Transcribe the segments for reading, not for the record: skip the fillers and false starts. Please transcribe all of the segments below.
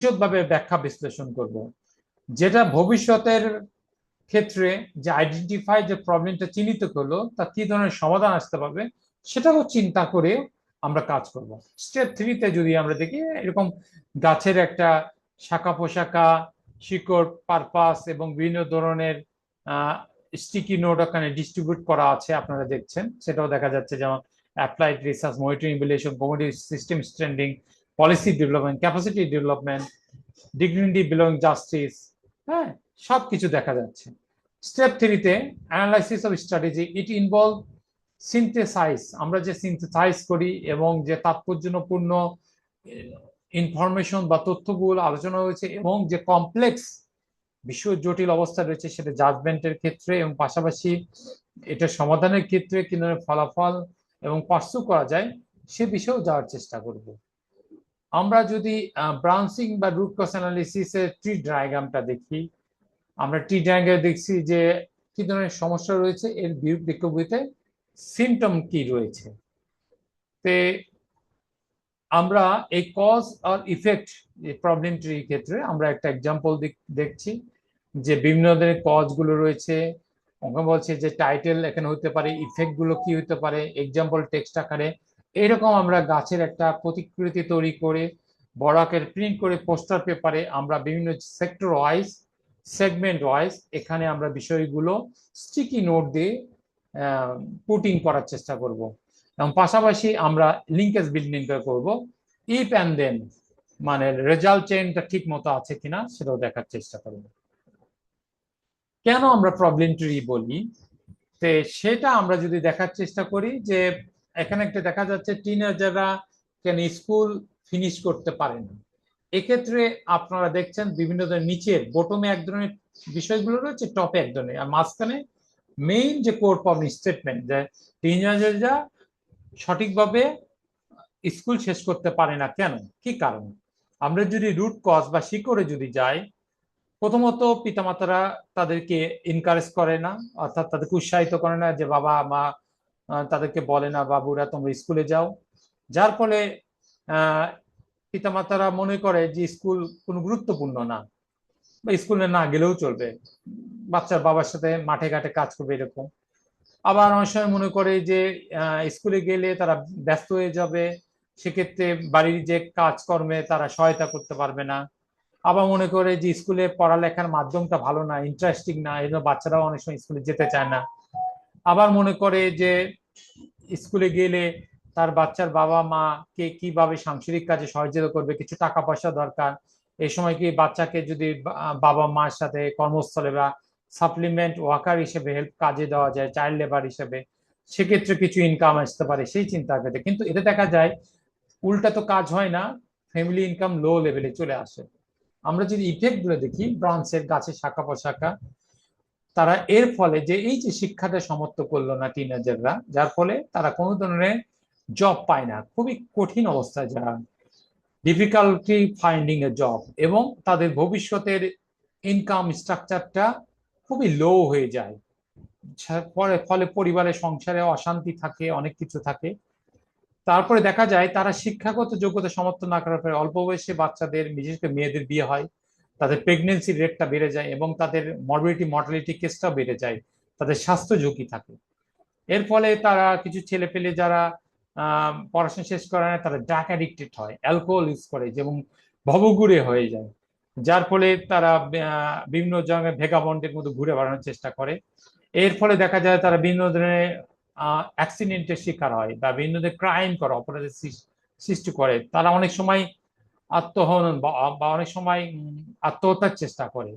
বিশদভাবে ব্যাখ্যা বিশ্লেষণ করব, যেটা ভবিষ্যতের ক্ষেত্রে যে আইডেন্টিফাই যে প্রবলেমটা চিহ্নিত করলো তা কি ধরনের সমাধান আসতে পারবে সেটাও চিন্তা করে আমরা কাজ করব। স্টেপ থ্রিতে যদি আমরা দেখি, এরকম গাছের একটা শাখা পোশাখা, শিকড়, পারপাস এবং বিভিন্ন ধরনের স্টিকি নোট ওখানে ডিস্ট্রিবিউট করা আছে, আপনারা দেখছেন। সেটাও দেখা যাচ্ছে, যেমন applied research, monitoring, evaluation, community system standing, policy development, capacity development, dignity belong justice, হ্যাঁ, সবকিছু দেখা যাচ্ছে। স্টেপ থ্রিতে analysis of strategy, it involve synthesise, আমরা যে সিনথেসাইজ করি এবং যে তাৎপর্যপূর্ণ ইনফরমেশন বা তথ্যগুলো আলোচনা হয়েছে এবং যে কমপ্লেক্স বিশ্ব জটিল অবস্থা রয়েছে সেটা জাজমেন্টের ক্ষেত্রে এবং পাশাপাশি এটা সমাধানের ক্ষেত্রে কিভাবে ফলাফল এবং পার্সু করা যায় সে বিষয়েও যাওয়ার চেষ্টা করব। আমরা যদি ব্রাঞ্চিং বা রুট কজ অ্যানালিসিসের ট্রি ডায়াগ্রামটা দেখি, আমরা ট্রি ডায়াগ্রামে দেখছি যে কি ধরনের সমস্যা রয়েছে, এর বিপরীতে সিমটম কি রয়েছে। তে আমরা এই কজ আর ইফেক্ট প্রবলেম ট্রির ক্ষেত্রে আমরা একটা এক্সাম্পল দেখছি যে বিভিন্ন ধরনের কজ গুলো রয়েছে। ওখানে বলছে যে টাইটেল এখানে হতে পারে, ইফেক্ট গুলো কি হতে পারে, এক্সাম্পল টেক্সট আকারে। এরকম আমরা গাছের একটা প্রতিকৃতি তৈরি করে বড় আকারে প্রিন্ট করে পোস্টার পেপারে আমরা বিভিন্ন সেক্টর ওয়াইজ, সেগমেন্ট ওয়াইজ এখানে আমরা বিষয়গুলো স্টিকি নোট দিয়ে পুটিং করার চেষ্টা করব। এবং পাশাপাশি আমরা লিঙ্কেজ বিল্ডিং করব, ইফ অ্যান্ড দেন, মানে রেজাল্ট চেইনটা ঠিক মতো আছে কিনা সেটাও দেখার চেষ্টা করব। কেন আমরা প্রবলেম ট্রি বলি, তো সেটা আমরা যদি দেখার চেষ্টা করি যে এখানে একটা দেখা যাচ্ছে টিনেজাররা কেন স্কুল ফিনিশ করতে পারে না। এক্ষেত্রে আপনারা দেখছেন বিভিন্ন ধরনের নিচের বোটমে এক ধরনের বিষয়গুলো রয়েছে, টপে এক ধরনের, আর মাঝখানে মেইন যে কোর প্রবলেম স্টেটমেন্ট যে টিনেজাররা সঠিকভাবে স্কুল শেষ করতে পারে না কেন, কি কারণ। আমরা যদি রুট কজ বা শিকড়ে যদি যাই, প্রথমত পিতামাতারা তাদেরকে এনকারেজ করে না, অর্থাৎ তাদেরকে উৎসাহিত করে না, যে বাবা মা তাদেরকে বলে না বাবুরা তোমরা স্কুলে যাও। যার ফলে আহ পিতামাতারা মনে করে যে স্কুল কোনো গুরুত্বপূর্ণ না, বা স্কুলে না গেলেও চলবে, বাচ্চার বাবার সাথে মাঠে ঘাটে কাজ করবে এরকম। আবার অনেক সময় মনে করে যে স্কুলে গেলে তারা ব্যস্ত হয়ে যাবে, সেক্ষেত্রে বাড়ির যে কাজকর্মে তারা সহায়তা করতে পারবে না। আবার মনে করে যে স্কুলে পড়ালেখার মাধ্যমটা ভালো না, ইন্টারেস্টিং না, এই জন্য বাচ্চারাও অনেক সময় স্কুলে যেতে চায় না। আবার মনে করে যে স্কুলে গেলে তার বাচ্চার বাবা মা কে কিভাবে সাংসারিক কাজে সহযোগিতা করবে, কিছু টাকা পয়সা দরকার, এই সময় কি বাচ্চাকে যদি বাবা মার সাথে কর্মস্থলে বা সাপ্লিমেন্ট ওয়ার্কার হিসেবে হেল্প কাজে দেওয়া যায়, চাইল্ড লেবার হিসেবে, সেক্ষেত্রে কিছু ইনকাম আসতে পারে সেই চিন্তা করে। কিন্তু এটা দেখা যায় উল্টা তো কাজ হয় না, ফ্যামিলি ইনকাম লো লেভেলে চলে আসে। আমরা যদি ইফেক্ট গুলো দেখি, ব্রাঞ্চের গাছের শাখা পোশাখা, তারা এর ফলে যে এই যে শিক্ষাটা সমাপ্ত করলো না টিনেজাররা, যার ফলে তারা কোনো ধরনের জব পায় না, খুবই কঠিন অবস্থায় যারা, ডিফিকাল্টি ফাইন্ডিং এ জব, এবং তাদের ভবিষ্যতের ইনকাম স্ট্রাকচারটা খুবই লো হয়ে যায়। ফলে পরিবারের সংসারে অশান্তি থাকে, অনেক কিছু থাকে। তারপরে দেখা যায় তারা শিক্ষাগত যোগ্যতা সমাপ্ত না করার পরে অল্প বয়সে বাচ্চাদের, বিশেষ করে মেয়েদের বিয়ে হয়, তাদের প্রেগনেন্সি রেটটা বেড়ে যায় এবং তাদের মরবিলিটি মর্টালিটি কেসটাও বেড়ে যায়, তাদের স্বাস্থ্য ঝুঁকি থাকে। এর ফলে তারা কিছু ছেলে পেলে যারা পড়াশোনা শেষ করে না, তারা ড্রাগ অ্যাডিক্টেড হয়, অ্যালকোহল ইউজ করে এবং ভবঘুরে হয়ে যায়। যার ফলে তারা বিভিন্ন জায়গায় ভেগাবন্ডের মধ্যে ঘুরে বেড়ানোর চেষ্টা করে। এর ফলে দেখা যায় তারা বিভিন্ন ধরনের অ্যাক্সিডেন্টের শিকার হয় বা বিভিন্ন ধরনের ক্রাইম করে, অপরাধের সৃষ্টি করে। তারা অনেক সময় আত্মহনন বা অনেক সময় আত্মহত্যার চেষ্টা করে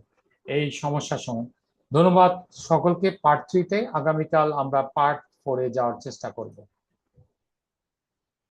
এই সমস্যার সময়। ধন্যবাদ সকলকে। পার্ট থ্রিতে আগামীকাল আমরা পার্ট ফোরে যাওয়ার চেষ্টা করব।